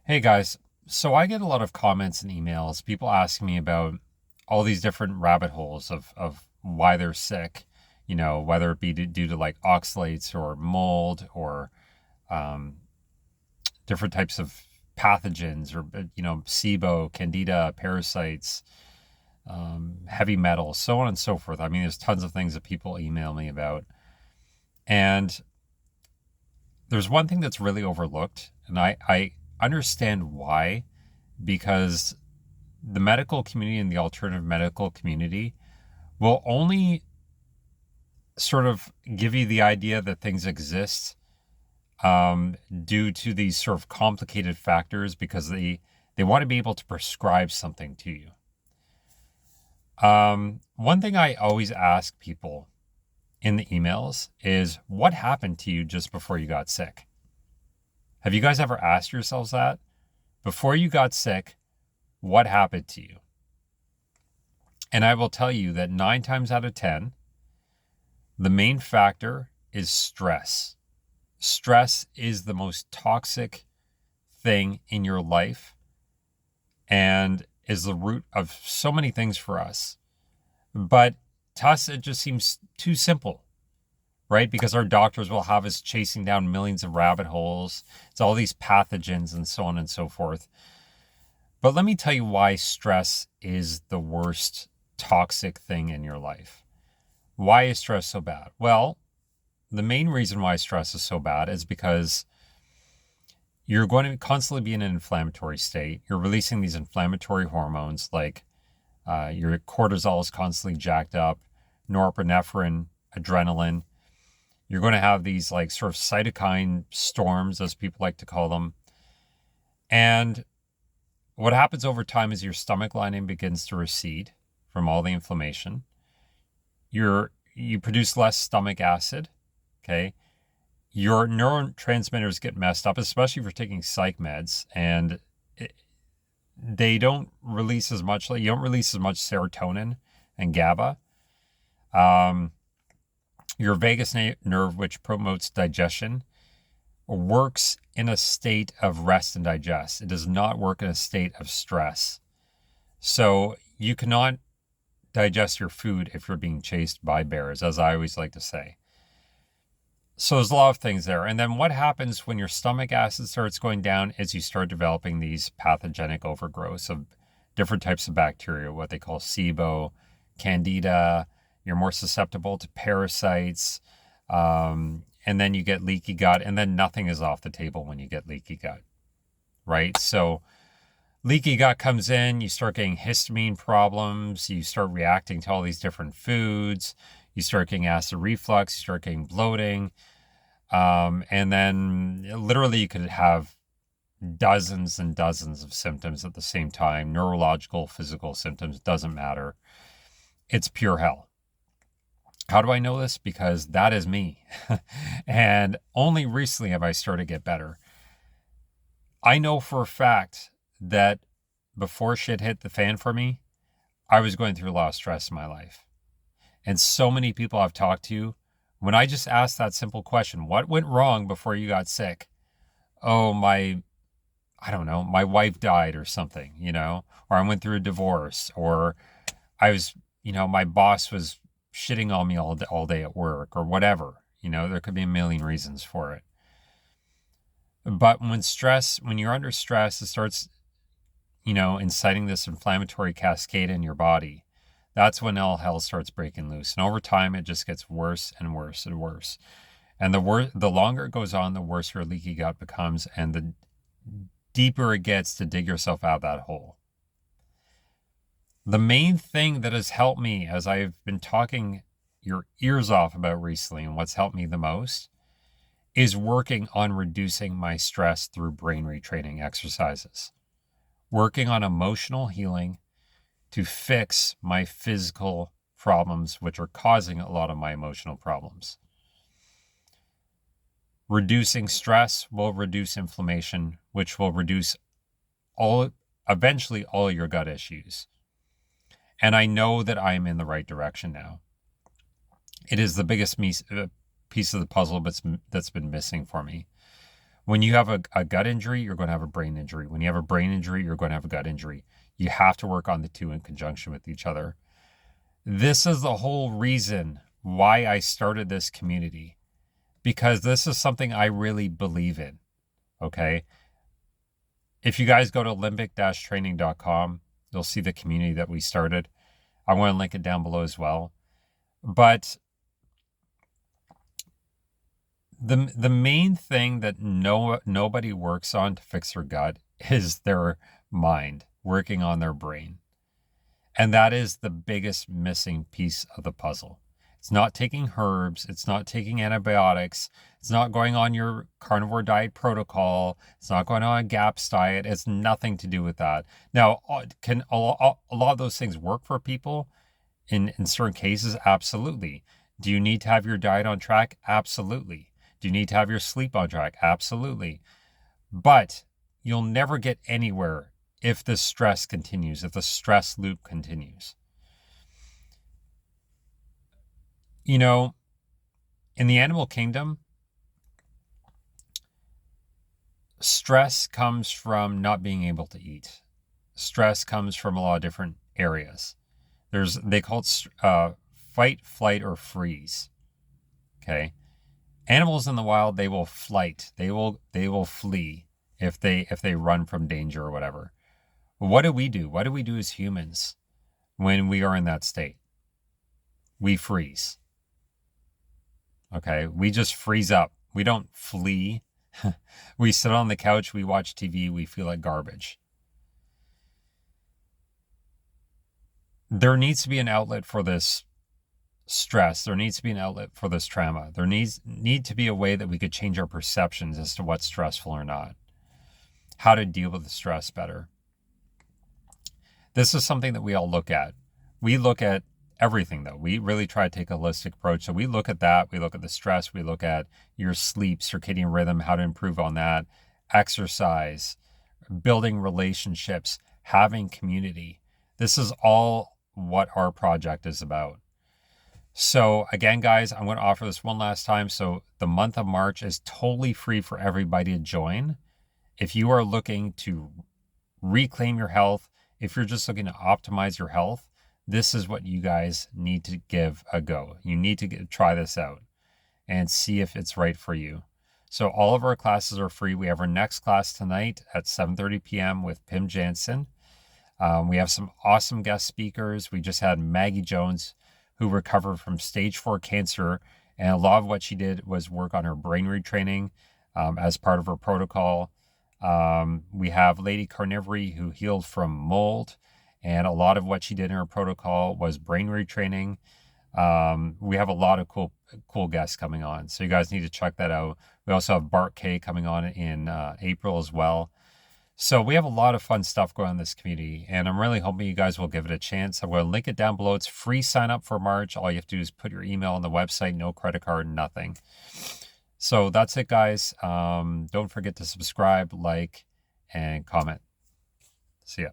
Hey guys, so I get a lot of comments and emails, people asking me about all these different rabbit holes of why they're sick, whether it be due to like oxalates or mold or um, different types of pathogens or, SIBO, candida, parasites, heavy metals, so on and so forth. I mean, there's tons of things that people email me about. And there's one thing that's really overlooked, and I understand why, because the medical community and the alternative medical community will only sort of give you the idea that things exist due to these sort of complicated factors because they want to be able to prescribe something to you. One thing I always ask people in the emails is what happened to you just before you got sick? Have you guys ever asked yourselves that? Before you got sick, what happened to you? And I will tell you that 9 times out of 10, the main factor is stress. Stress is the most toxic thing in your life and is the root of so many things for us. But to us, it just seems too simple, right? Because our doctors will have us chasing down millions of rabbit holes. It's all these pathogens and so on and so forth. But let me tell you why stress is the worst toxic thing in your life. Why is stress so bad? Well, the main reason why stress is so bad is because you're going to constantly be in an inflammatory state. You're releasing these inflammatory hormones like your cortisol is constantly jacked up, norepinephrine, adrenaline. You're going to have these like sort of cytokine storms, as people like to call them. And what happens over time is your stomach lining begins to recede from all the inflammation. You produce less stomach acid. Okay. Your neurotransmitters get messed up, especially if you're taking psych meds, and they don't release as much. You don't release as much serotonin and GABA. Um, your vagus nerve, which promotes digestion, works in a state of rest and digest. It does not work in a state of stress. So you cannot digest your food if you're being chased by bears, as I always like to say. So there's a lot of things there. And then what happens when your stomach acid starts going down is you start developing these pathogenic overgrowths of different types of bacteria, what they call SIBO, candida. You're more susceptible to parasites. And then you get leaky gut, and then nothing is off the table when you get leaky gut, right? So leaky gut comes in, you start getting histamine problems, you start reacting to all these different foods, you start getting acid reflux, you start getting bloating. And then literally you could have dozens and dozens of symptoms at the same time, neurological, physical symptoms, doesn't matter. It's pure hell. How do I know this? Because that is me. And only recently have I started to get better. I know for a fact that before shit hit the fan for me, I was going through a lot of stress in my life. And so many people I've talked to, when I just asked that simple question, what went wrong before you got sick? Oh, I don't know, my wife died or something, or I went through a divorce, or I was, my boss was shitting on me all day at work or whatever. There could be a million reasons for it. But when you're under stress, it starts, inciting this inflammatory cascade in your body. That's when all hell starts breaking loose. And over time, it just gets worse and worse and worse. And the longer it goes on, the worse your leaky gut becomes, and the deeper it gets to dig yourself out of that hole. The main thing that has helped me, as I've been talking your ears off about recently, and what's helped me the most, is working on reducing my stress through brain retraining exercises, working on emotional healing to fix my physical problems, which are causing a lot of my emotional problems. Reducing stress will reduce inflammation, which will reduce eventually all your gut issues. And I know that I am in the right direction now. It is the biggest piece of the puzzle that's been missing for me. When you have a gut injury, you're going to have a brain injury. When you have a brain injury, you're going to have a gut injury. You have to work on the two in conjunction with each other. This is the whole reason why I started this community, because this is something I really believe in. Okay. If you guys go to limbic-training.com, you'll see the community that we started. I want to link it down below as well. But the main thing that nobody works on to fix their gut is their mind, working on their brain. And that is the biggest missing piece of the puzzle. It's not taking herbs. It's not taking antibiotics. It's not going on your carnivore diet protocol. It's not going on a GAPS diet. It's nothing to do with that. Now, can a lot of those things work for people in certain cases? Absolutely. Do you need to have your diet on track? Absolutely. Do you need to have your sleep on track? Absolutely. But you'll never get anywhere if the stress continues, if the stress loop continues. You know, in the animal kingdom, stress comes from not being able to eat. Stress comes from a lot of different areas. They call it fight, flight, or freeze. Okay. Animals in the wild, they will flight. They will flee if they run from danger or whatever. What do we do? What do we do as humans when we are in that state? We freeze. Okay, we just freeze up. We don't flee. We sit on the couch, we watch TV, we feel like garbage. There needs to be an outlet for this stress. There needs to be an outlet for this trauma. There need to be a way that we could change our perceptions as to what's stressful or not. How to deal with the stress better. This is something that we all look at. We look at everything, though. We really try to take a holistic approach. So we look at that. We look at the stress. We look at your sleep, circadian rhythm, how to improve on that, exercise, building relationships, having community. This is all what our project is about. So again, guys, I'm going to offer this one last time. So the month of March is totally free for everybody to join. If you are looking to reclaim your health, if you're just looking to optimize your health, this is what you guys need to give a go. You need to try this out and see if it's right for you. So all of our classes are free. We have our next class tonight at 7:30 p.m. with Pim Jansen. We have some awesome guest speakers. We just had Maggie Jones, who recovered from stage 4 cancer. And a lot of what she did was work on her brain retraining as part of her protocol. We have Lady Carnivory, who healed from mold. And a lot of what she did in her protocol was brain retraining. We have a lot of cool guests coming on. So you guys need to check that out. We also have Bart K coming on in April as well. So we have a lot of fun stuff going on in this community, and I'm really hoping you guys will give it a chance. I'm going to link it down below. It's free sign up for March. All you have to do is put your email on the website, no credit card, nothing. So that's it, guys. Don't forget to subscribe, like, and comment. See ya.